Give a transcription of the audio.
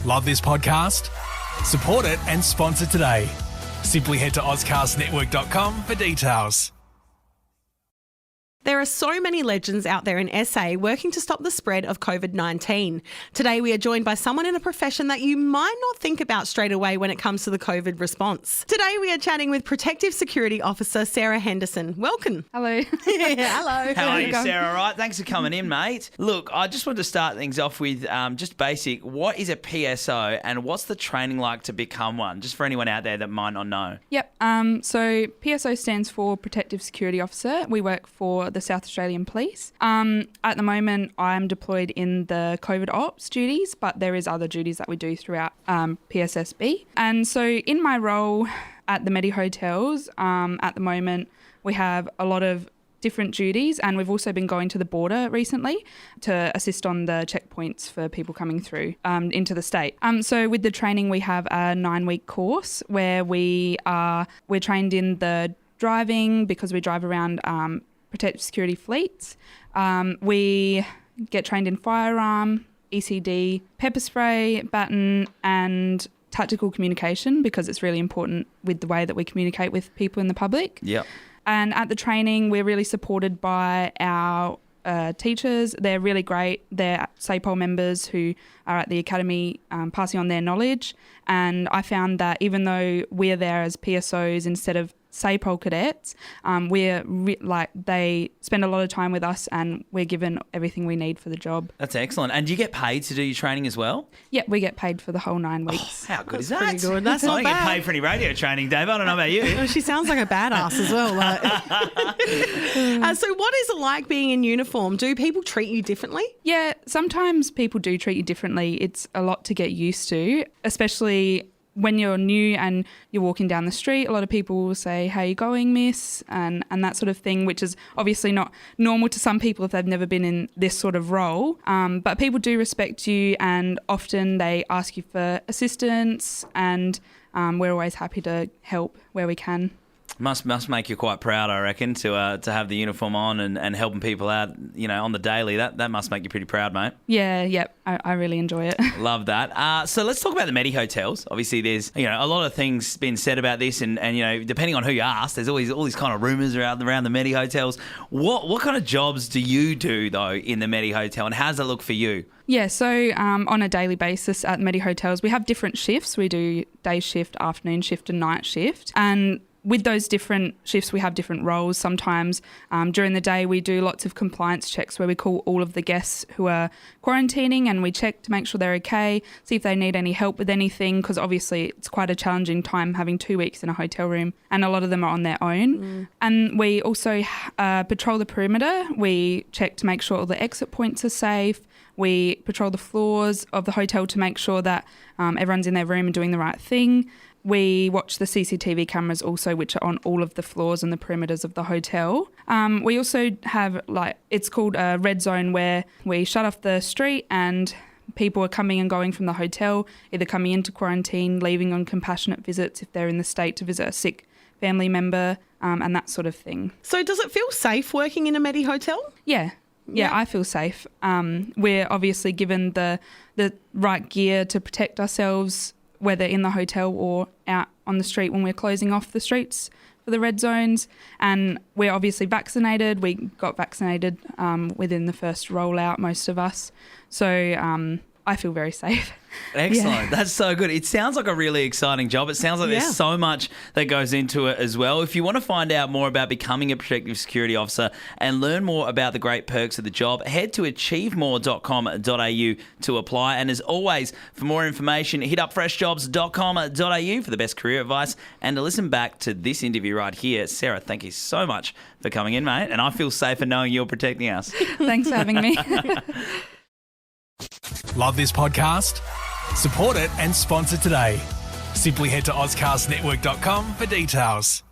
Love this podcast? Support it and sponsor today. Simply head to ozcastnetwork.com for details. There are so many legends out there in SA working to stop the spread of COVID-19. Today we are joined by someone in a profession that you might not think about straight away when it comes to the COVID response. Today we are chatting with Protective Security Officer Sarah Henderson. Welcome. Hello. Hello. How are you, Sarah? All right, thanks for coming in, mate. Look, I just wanted to start things off with just basic. What is a PSO and what's the training like to become one? Just for anyone out there that might not know. Yep. So PSO stands for Protective Security Officer. We work for the South Australian Police. At the moment, I'm deployed in the COVID ops duties, but there is other duties that we do throughout PSSB. And so in my role at the Medi Hotels, at the moment, we have a lot of different duties, and we've also been going to the border recently to assist on the checkpoints for people coming through into the state. So with the training, we have a 9-week course where we're trained in the driving, because we drive around protective security fleets. We get trained in firearm, ECD, pepper spray, baton, and tactical communication, because it's really important with the way that we communicate with people in the public. Yep. And at the training, we're really supported by our teachers. They're really great. They're SAPOL members who are at the academy passing on their knowledge. And I found that even though we're there as PSOs instead of SAPOL cadets, they spend a lot of time with us, and we're given everything we need for the job. That's excellent. And do you get paid to do your training as well? Yeah, we get paid for the whole 9 weeks. How good is that? Pretty good. That's I not don't bad. get paid for any radio training, Dave. I don't know about you. Oh, she sounds like a badass as well. So what is it like being in uniform? Do people treat you differently? Yeah, sometimes people do treat you differently. It's a lot to get used to, especially when you're new and you're walking down the street. A lot of people will say, "How you going, miss?" and that sort of thing, which is obviously not normal to some people if they've never been in this sort of role. But people do respect you, and often they ask you for assistance, and we're always happy to help where we can. Must make you quite proud, I reckon, to have the uniform on and helping people out, on the daily. That must make you pretty proud, mate. Yeah, I really enjoy it. Love that. So let's talk about the Medi Hotels. Obviously, there's a lot of things been said about this, and depending on who you ask, there's always all these kind of rumours around the Medi Hotels. What kind of jobs do you do though in the Medi Hotel, and how does it look for you? Yeah, so on a daily basis at Medi Hotels, we have different shifts. We do day shift, afternoon shift, and night shift, and with those different shifts, we have different roles. Sometimes during the day, we do lots of compliance checks where we call all of the guests who are quarantining, and we check to make sure they're okay, see if they need any help with anything, because obviously it's quite a challenging time having 2 weeks in a hotel room, and a lot of them are on their own. And we also patrol the perimeter. We check to make sure all the exit points are safe. We patrol the floors of the hotel to make sure that everyone's in their room and doing the right thing. We watch the CCTV cameras also, which are on all of the floors and the perimeters of the hotel. We also have, it's called a red zone, where we shut off the street and people are coming and going from the hotel, either coming into quarantine, leaving on compassionate visits if they're in the state to visit a sick family member, and that sort of thing. So does it feel safe working in a Medi Hotel? Yeah, I feel safe. We're obviously given the right gear to protect ourselves, whether in the hotel or out on the street when we're closing off the streets for the red zones. And we're obviously vaccinated. We got vaccinated within the first rollout, most of us. So I feel very safe. Excellent. Yeah. That's so good. It sounds like a really exciting job. It sounds like there's so much that goes into it as well. If you want to find out more about becoming a protective security officer and learn more about the great perks of the job, head to achievemore.com.au to apply. And as always, for more information, hit up freshjobs.com.au for the best career advice and to listen back to this interview right here. Sarah, thank you so much for coming in, mate. And I feel safer knowing you're protecting us. Thanks for having me. Love this podcast? Support it and sponsor today. Simply head to ozcastnetwork.com for details.